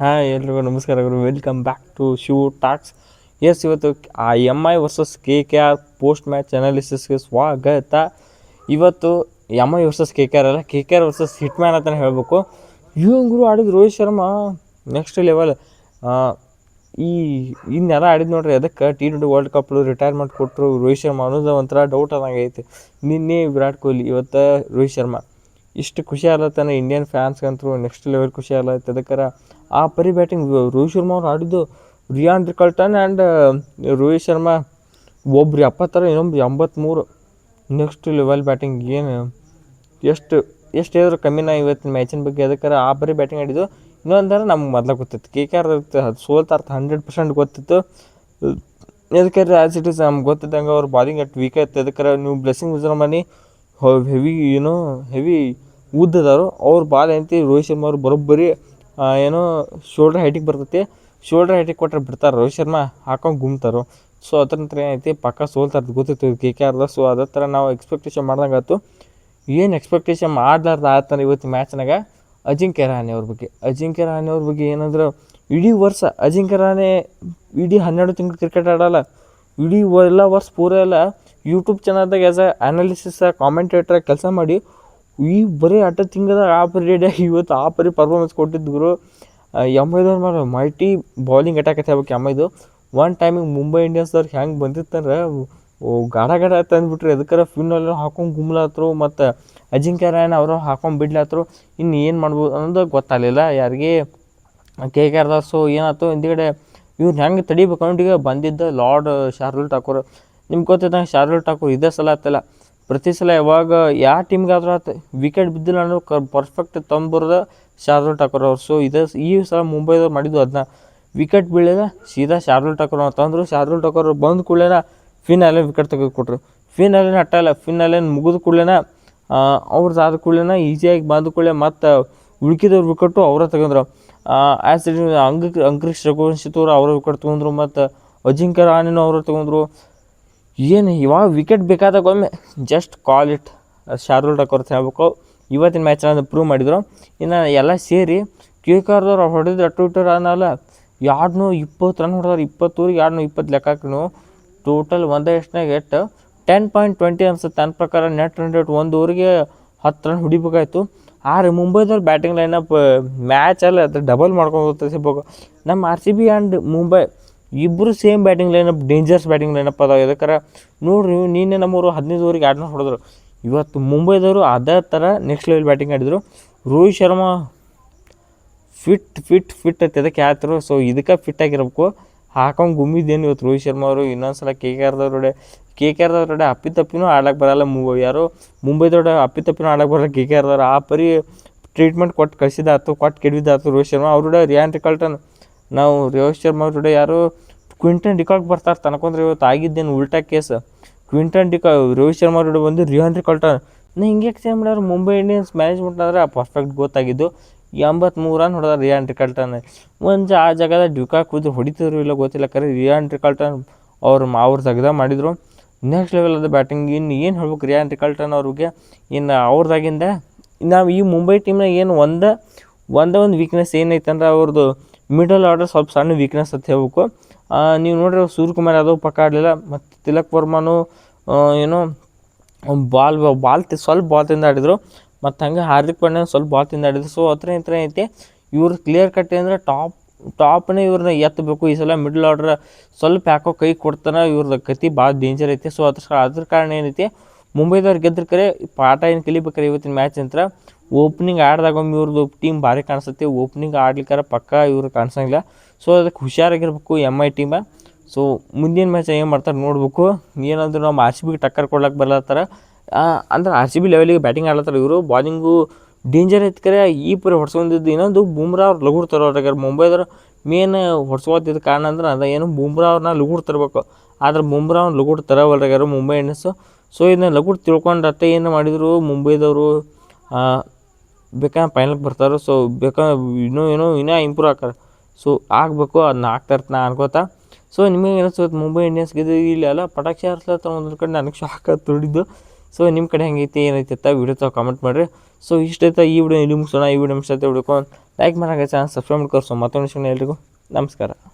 Hi ಎಲ್ರಿಗೂ ನಮಸ್ಕಾರಗಳು. Welcome back to Shiv talks. ಇವತ್ತು M I versus KKR post match ಅನಾಲಿಸಿಸ್ಗೆ ಸ್ವಾಗತ. ಇವತ್ತು ಎಮ್ ಐ ವರ್ಸಸ್ KKR ಅಲ್ಲ, KKR ವರ್ಸಸ್ ಹಿಟ್ಮ್ಯಾನ್ ಅಂತಲೇ ಹೇಳಬೇಕು. ಇವಂಗರು ಆಡಿದ ರೋಹಿತ್ ಶರ್ಮಾ ನೆಕ್ಸ್ಟ್ ಲೆವೆಲ್. ಇನ್ನೆಲ್ಲ ಆಡಿದ್ದು ನೋಡ್ರಿ. ಅದಕ್ಕೆ T20 ವರ್ಲ್ಡ್ ಕಪ್ ರಿಟೈರ್ಮೆಂಟ್ ಕೊಟ್ಟರು ರೋಹಿತ್ ಶರ್ಮಾ ಅನ್ನೋದು ಒಂಥರ ಡೌಟ್ ಆದಂಗೆ ಐತಿ. ನಿನ್ನೆ ವಿರಾಟ್ ಕೊಹ್ಲಿ, ಇವತ್ತು ರೋಹಿತ್ ಶರ್ಮಾ. ಇಷ್ಟು ಖುಷಿ ಆಗ್ಲತ್ತಾನೆ ಇಂಡಿಯನ್ ಫ್ಯಾನ್ಸ್ಗಂತೂ ನೆಕ್ಸ್ಟ್ ಲೆವೆಲ್ ಖುಷಿ ಆಗ್ಲತ್ತೆ. ಅದಕ್ಕೆ ಆ ಪರಿ ಬ್ಯಾಟಿಂಗ್ ರೋಹಿತ್ ಶರ್ಮಾ ಅವ್ರು ಆಡಿದ್ದು. Rayon Rickelton and Rohit Sharma ಒಬ್ರು 70 ಇನ್ನೊಬ್ರು 83. Next level batting. ಏನು ಎಷ್ಟು ಹೇಳಿದ್ರು ಕಮ್ಮಿನ ಇವತ್ತಿನ ಮ್ಯಾಚಿನ ಬಗ್ಗೆ. ಅದಕ್ಕೆ ಆ ಪರಿ ಬ್ಯಾಟಿಂಗ್ ಆಡಿದ್ದು. ಇನ್ನೊಂದ್ರೆ ನಮ್ಗೆ ಮೊದಲು ಗೊತ್ತಿತ್ತು KKR ಸೋಲ್ತಾರ್ಥ 100% ಗೊತ್ತಿತ್ತು. ಅದಕ್ಕೆ ಆ್ಯಸ್ ಇಟ್ ಈಸ್ ನಮ್ಗೆ ಗೊತ್ತಿದ್ದಂಗೆ ಅವ್ರು ಬಾಲಿಂಗ್ ಅಟ್ ವೀಕ್ ಐತೆ. ಅದಕ್ಕೆ ನೀವು ಬ್ಲೆಸ್ಸಿಂಗ್ ವಿಜೃಂಭಣೆ ಹೆವಿ ಉದ್ದದಾರು ಅವ್ರ ಬಾಲ್ ಐತಿ. ರೋಹಿತ್ ಶರ್ಮಾ ಅವ್ರು ಬರೋಬ್ಬರಿ ಶೋಲ್ಡ್ರ್ ಹೈಟಿಗೆ ಬರ್ತೈತಿ. ಶೋಲ್ಡ್ರ್ ಹೈಟಿಗೆ ಕೊಟ್ಟರೆ ಬಿಡ್ತಾರೆ, ರೋಹಿತ್ ಶರ್ಮಾ ಹಾಕೊಂಡು ಗುಮ್ತಾರೋ. ಸೊ ಅದ್ರ ನಂತರ ಏನೈತಿ, ಪಕ್ಕ ಸೋಲ್ತಾರೆ ಗೊತ್ತಿತ್ತು KKR. ಸೊ ಅದೇ ಥರ ನಾವು ಎಕ್ಸ್ಪೆಕ್ಟೇಷನ್ ಮಾಡ್ದಂಗೆ ಆಯ್ತು. ಏನು ಎಕ್ಸ್ಪೆಕ್ಟೇಷನ್ ಮಾಡ್ಲಾರ್ದು ಆಯ್ತಾನೆ ಇವತ್ತು ಮ್ಯಾಚ್ನಾಗ ಅಜಿಂಕ್ಯ ರಹಾನೆ ಅವ್ರ ಬಗ್ಗೆ ಏನಂದ್ರೆ, ಇಡೀ ವರ್ಷ ಅಜಿಂಕ್ಯ ರಹಾನೆ ಇಡೀ 12 ತಿಂಗಳು ಕ್ರಿಕೆಟ್ ಆಡೋಲ್ಲ. ಇಡೀ ಎಲ್ಲ ವರ್ಷ ಪೂರ ಎಲ್ಲ ಯೂಟ್ಯೂಬ್ ಚಾನಲ್ದಾಗ ಆ್ಯಸ್ ಅ ಅನಾಲಿಸಿಸ್ ಕಾಮೆಂಟೇಟ್ರಾಗಿ ಕೆಲಸ ಮಾಡಿ ಬರೀ ತಿಂಗಳ ಆ ಪೀರಿಯಡ್ ಇವತ್ತು ಆ ಪರಿ ಪರ್ಫಾರ್ಮೆನ್ಸ್ ಕೊಟ್ಟಿದ್ರು. ಎಮ್.ಐದವ್ರು ಮಾಡಿ ಮಲ್ಟಿ ಬೌಲಿಂಗ್ ಅಟ್ಯಾಕ್ ಅಂತ ಹೇಳ್ಬೇಕು ಎಮ್.ಐದು. ಒನ್ ಟೈಮಿಗೆ ಮುಂಬೈ ಇಂಡಿಯನ್ಸ್ದವ್ರಿಗೆ ಹೆಂಗೆ ಬಂದಿತ್ತಂದ್ರೆ ಗಾಢ ತಂದುಬಿಟ್ರಿ. ಅದಕ್ಕೆ ಫಿನ್ನೆಲ್ಲ ಹಾಕೊಂಡು ಗುಮ್ಲಾತ್ರು. ಮತ್ತು ಅಜಿಂಕ್ಯ ರಹಾನೆ ಅವರು ಹಾಕೊಂಡು ಬಿಡ್ಲಾತ್ರು. ಇನ್ನು ಏನು ಮಾಡ್ಬೋದು ಅನ್ನೋದು ಗೊತ್ತಾಗಲಿಲ್ಲ ಯಾರಿಗೆ KKR. ಸೊ ಏನಾಯ್ತು ಹಿಂದ್ಗಡೆ ಇವ್ರು ಹೆಂಗೆ ತಡಿಬೇಕು ಅನ್ನೋಟಿಗೆ ಬಂದಿದ್ದ ಲಾರ್ಡ್ ಶಾರ್ದುಲ್ ಠಾಕೂರ್. ನಿಮ್ಗೆ ಗೊತ್ತಿದ್ದಂಗೆ ಶಾರ್ದುಲ್ ಠಾಕೂರ್ ಇದೇ ಸಲ ಆಯ್ತಲ್ಲ, ಪ್ರತಿ ಸಲ ಯಾವಾಗ ಯಾವ ಟೀಮ್ಗಾದ್ರೂ ಆಯ್ತು ವಿಕೆಟ್ ಬಿದ್ದಿಲ್ಲ ಅನ್ನೋ ಪರ್ಫೆಕ್ಟ್ ತಂಬರದ ಶಾರ್ದುಲ್ ಠಾಕೂರ್ ಅವ್ರು. ಸೊ ಈ ಸಲ ಮುಂಬೈದವ್ರು ಮಾಡಿದ್ದು ಅದನ್ನ. ವಿಕೆಟ್ ಬೀಳಿದ ಸೀದಾ ಶಾರ್ದುಲ್ ಠಾಕೂರ್ ಅವ್ರು ತಂದರು. ಶಾರ್ದುಲ್ ಠಾಕೂರ್ ಬಂದ ಕೂಡಲೇ ಫಿನ್ ಅಲೆನ್ ವಿಕೆಟ್ ತೆಗೆದುಕೊಟ್ರು. ಫಿನ್ ಅಲೆನ್ ಅಟ್ಟಲ್ಲ, ಫಿನ್ ಅಲೆನ್ ಮುಗಿದ ಕೂಡಲೇ ಅವ್ರದ್ದು ಆದ ಕೂಡಲೇ ಈಸಿಯಾಗಿ ಬಂದ ಕೂಡಲೇ ಮತ್ತು ಉಳ್ಕಿದವ್ರು ವಿಕೆಟು ಅವರ ತೆಗೆದ್ರು. ಆ್ಯಸ್ ಇಟ್ ಅಂಕರೀಶ್ ರಘುವಂಶಿತವ್ರು ಅವರ ವಿಕೆಟ್ ತೊಗೊಂಡ್ರು. ಮತ್ತು ಅಜಿಂಕ್ಯ ರಹಾನೆನೂ ಅವರು ತೊಗೊಂಡ್ರು. ಏನು ಇವಾಗ ವಿಕೆಟ್ ಬೇಕಾದಾಗ ಒಮ್ಮೆ just call it Shardul Thakur ಅಂತ ಹೇಳ್ಬೇಕು. ಇವತ್ತಿನ ಮ್ಯಾಚ್ನ ಪ್ರೂವ್ ಮಾಡಿದರು. ಇನ್ನು ಎಲ್ಲ ಸೇರಿ KKRದವ್ರು ಹೊಡೆದು ಅಟ್ಟು ರನ್ 220 ರನ್ ಹೊಡೆದಾರೆ. 20 220 ಲೆಕ್ಕ ಹಾಕಿನು. ಟೋಟಲ್ ಒಂದೇ ಎಷ್ಟನಾಗ 10.20 ಅನ್ಸುತ್ತೆ ನನ್ನ ಪ್ರಕಾರ. ನೆಟ್ ರನ್ ರೇಟ್ 1 ಓವರಿಗೆ 10 ರನ್ ಹೊಡಿಬೇಕಾಯ್ತು. ಆದರೆ ಮುಂಬೈದವ್ರು ಬ್ಯಾಟಿಂಗ್ ಲೈನಪ್ ಮ್ಯಾಚ್ ಅಲ್ಲ ಅದು ಡಬಲ್ ಮಾಡ್ಕೊಂಡು ಹೋಗ್ತಾರೆ ಸಿಗ್ಬೇಕು. ನಮ್ಮ RCB ಆ್ಯಂಡ್ ಮುಂಬೈ ಇಬ್ಬರು same batting lineup, dangers batting lineup ಅದಾವೆ. ಯಾಕಂದ್ರೆ ನೋಡ್ರಿ, ನಿನ್ನೆ ನಮ್ಮವರು 15 ಓವರಿಗೆ 2 ರನ್ ಹೊಡೆದ್ರು. ಇವತ್ತು ಮುಂಬೈದವರು ಅದೇ ಥರ ನೆಕ್ಸ್ಟ್ ಲೆವೆಲ್ ಬ್ಯಾಟಿಂಗ್ ಆಡಿದರು. ರೋಹಿತ್ ಶರ್ಮಾ ಫಿಟ್ ಐತೆ ಅದಕ್ಕೆ ಯಾತ್ರು. ಸೊ ಇದಕ್ಕೆ ಫಿಟ್ ಆಗಿರ್ಬೇಕು. ಹಾಕೊಂಡು ಗುಮ್ಮಿದ್ದೇನು ಇವತ್ತು ರೋಹಿತ್ ಶರ್ಮಾ ಅವರು. ಇನ್ನೊಂದು ಸಲ KKRದವ್ರೊಡೆ ಅಪ್ಪಿತಪ್ಪಿನೂ ಆಡಕ್ಕೆ ಬರಲ್ಲ. ಯಾರೋ ಮುಂಬೈದವ್ರ ಅಪ್ಪಿತಪ್ಪಿನೂ ಆಡಕ್ಕೆ ಬರಲ್ಲ KKRದವ್ರು. ಆ ಪರಿ ಟ್ರೀಟ್ಮೆಂಟ್ ಕೊಟ್ಟು ಕಳಿಸಿದಾಯ್ತು, ಕೊಟ್ಟು ಕೆಡವಿದಾಯ್ತು ರೋಹಿತ್ ಶರ್ಮಾ ಅವ್ರೊಡೆ. ರಿಯಾನ್ ರಿಕಲ್ಟನ್ ನಾವು ರೋಹಿತ್ ಶರ್ಮಾ ಅವ್ರೊಡೆ ಯಾರು ಕ್ವಿಂಟನ್ ಡಿಕಾಕ್ ಬರ್ತಾರೆ ತನಕೊಂಡ್ರೆ ಇವತ್ತು ಆಗಿದ್ದೇನು ಉಲ್ಟಾ ಕೇಸ್. ರೋಹಿತ್ ಶರ್ಮಾ ಅವ್ರೊಡೆ ಬಂದು ರಿಯಾನ್ ರಿಕಲ್ಟನ್ ಹಿಂಗೆ ಚೇಂಜ್ ಮಾಡ್ಯಾರ. ಮುಂಬೈ ಇಂಡಿಯನ್ಸ್ ಮ್ಯಾನೇಜ್ಮೆಂಟ್ ಅಂದರೆ ಪರ್ಫೆಕ್ಟ್ ಗೊತ್ತಾಗಿದ್ದು. 83 ರನ್ ಹೊಡೆದ ರಿಯಾನ್ ರಿಕಲ್ಟನ್. ಒಂದು ಆ ಜಾಗದ ಡಿಕಾಕ್ ಕೂತು ಹೊಡಿತಿದ್ರು ಇಲ್ಲ ಗೊತ್ತಿಲ್ಲ. ಕರೆ ರಿಯಾನ್ ರಿಕಲ್ಟನ್ ಅವ್ರು ತೆಗ್ದ ಮಾಡಿದರು. ನೆಕ್ಸ್ಟ್ ಲೆವೆಲ್ ಅದ ಬ್ಯಾಟಿಂಗ್. ಇನ್ನು ಏನು ಹೇಳ್ಬೇಕು ರಿಯಾನ್ ರಿಕಲ್ಟನ್ ಅವ್ರಿಗೆ. ಇನ್ನು ಅವ್ರದಾಗಿಂದ ನಾವು ಈ ಮುಂಬೈ ಟೀಮ್ನಾಗ ಏನು ಒಂದು ವೀಕ್ನೆಸ್ ಏನೈತೆ ಅಂದ್ರೆ ಅವ್ರದ್ದು ಮಿಡಲ್ ಆರ್ಡರ್ ಸ್ವಲ್ಪ ಸಣ್ಣ ವೀಕ್ನೆಸ್ ಅಂತ ಹೇಳ್ಬೇಕು. ನೀವು ನೋಡ್ರಿ, ಸೂರ್ಯಕುಮಾರ್ ಯಾದವ್ ಪಕ್ಕ ಆಡಲಿಲ್ಲ. ಮತ್ತು ತಿಲಕ್ ವರ್ಮನು ಸ್ವಲ್ಪ ಬಾಲ್ ತಿಂದು ಆಡಿದರು. ಮತ್ತು ಹಂಗೆ ಹಾರ್ದಿಕ್ ಪಾಂಡ್ಯ ಸ್ವಲ್ಪ ಬಾಲ್ ತಿಂದು ಆಡಿದ್ರು. ಸೊ ಹತ್ರ ಐತಿ ಇವ್ರು ಕ್ಲಿಯರ್ ಕಟ್ ಅಂದರೆ ಟಾಪ್ನೇ ಇವ್ರನ್ನ ಎತ್ತಬೇಕು. ಈ ಸಲ ಮಿಡಲ್ ಆರ್ಡ್ರ್ ಸ್ವಲ್ಪ ಯಾಕೋ ಕೈ ಕೊಡ್ತಾನೆ. ಇವ್ರದ್ದು ಕತಿ ಭಾಳ ಡೇಂಜರ್ ಐತಿ. ಸೊ ಅದ್ರ ಕಾರಣ ಏನೈತಿ, ಮುಂಬೈದವ್ರು ಗೆದ್ರ ಕರೆ ಪಾಠ ಏನು ಕಲಿಬೇಕಾರೆ ಇವತ್ತಿನ ಮ್ಯಾಚ್ ಅಂತ. ಓಪನಿಂಗ್ ಆಡ್ದಾಗೊಮ್ಮೆ ಇವ್ರದ್ದು ಟೀಮ್ ಭಾರಿ ಕಾಣಿಸುತ್ತೆ. ಓಪನಿಂಗ್ ಆಡ್ಲಿಕ್ಕಾರ ಪಕ್ಕ ಇವ್ರು ಕಾಣಿಸಂಗಿಲ್ಲ. ಸೊ ಅದಕ್ಕೆ ಹುಷಾರಾಗಿರ್ಬೇಕು ಎಮ್ ಐ ಟೀಮ. ಸೊ ಮುಂದಿನ ಮ್ಯಾಚ್ ಏನು ಮಾಡ್ತಾರೆ ನೋಡ್ಬೇಕು. ಏನಂದ್ರೆ ನಮ್ಮ RCBಗೆ ಟಕ್ಕರ್ ಕೊಡ್ಲಕ್ಕೆ ಬರ್ಲತ್ತಾರ. ಅಂದ್ರೆ RCB ಲೆವೆಲಿಗೆ ಬ್ಯಾಟಿಂಗ್ ಆಡ್ಲತ್ತಾರ ಇವರು. ಬಾಲಿಂಗು ಡೇಂಜರ್ ಐತೆ ಕರೆ. ಈ ಪರಿ ಹೊಡ್ಸ್ಕೊಂಡಿದ್ದು ಇನ್ನೊಂದು ಬೂಮ್ರಾ ಅವ್ರು ಲಘು ತರೋರಾಗ್ಯಾರ. ಮುಂಬೈದವ್ರು ಮೇನ್ ಹೊಡ್ಸ್ಕೋತಿದ್ದ ಕಾರಣ ಅಂದ್ರೆ ಅದು ಏನು ಬೂಮ್ರಾ ಅವ್ರನ್ನ ಲಘು ತರಬೇಕು. ಆದ್ರೆ ಬೂಮ್ರಾ ಅವ್ರು ಲಘು ತರೋವಲ್ರಾಗ್ಯಾರ ಮುಂಬೈ ಇಂಡಿಯನ್ಸು. ಸೊ ಇದನ್ನ ಲಘು ತಿಳ್ಕೊಂಡು ಅತ್ತೆ ಏನು ಮಾಡಿದರು ಮುಂಬೈದವರು, ಬೇಕಾದ್ರೆ ಫೈನಲ್ಗೆ ಬರ್ತಾರೆ. ಸೊ ಇನ್ನೂ ಇಂಪ್ರೂವ್ ಆಗ್ತಾರೆ. ಸೊ ಆಗಬೇಕು, ಅದನ್ನ ಆಗ್ತಾರೆ ನಾ ಅನ್ಕೋತಾ. ಸೊ ನಿಮಗೆ ಏನಿಸ್ತದೆ ಮುಂಬೈ ಇಂಡಿಯನ್ಸ್ ಗೆದ್ದು ಇಲ್ಲ ಪಟಾಕ್ಷಿ ಹಾರಿಸ್ಲತ್ತಾರ ಒಂದು ಕಡೆ. ನನಗೆ ಶಾಕ್ ಆಗಿ ತೊಡಿದ್ದು ಸೊ ನಿಮ್ಮ ಕಡೆ ಹೆಂಗೈತಿ ಏನೈತಿ ಅಂತ ವೀಡಿಯೋ ತಾವು ಕಮೆಂಟ್ ಮಾಡಿರಿ. ಸೊ ಇಷ್ಟೈತೆ ಈ ವಿಡಿಯೋ ಇಲ್ಲಿ ಮುಗಿಸೋಣ. ಈ ವಿಡಿಯೋ ಇಷ್ಟ ವಿಡಿಯೋಕ್ಕೆ ಲೈಕ್ ಮಾಡೋಕೆ ಚಾನಲ್ ಸಬ್ಸ್ಕ್ರೈಬ್ ಮಾಡ್ಕೊ. ಸೊ ಮತ್ತೊಂದು ವಿಷಯ ಎಲ್ರಿಗೂ ನಮಸ್ಕಾರ.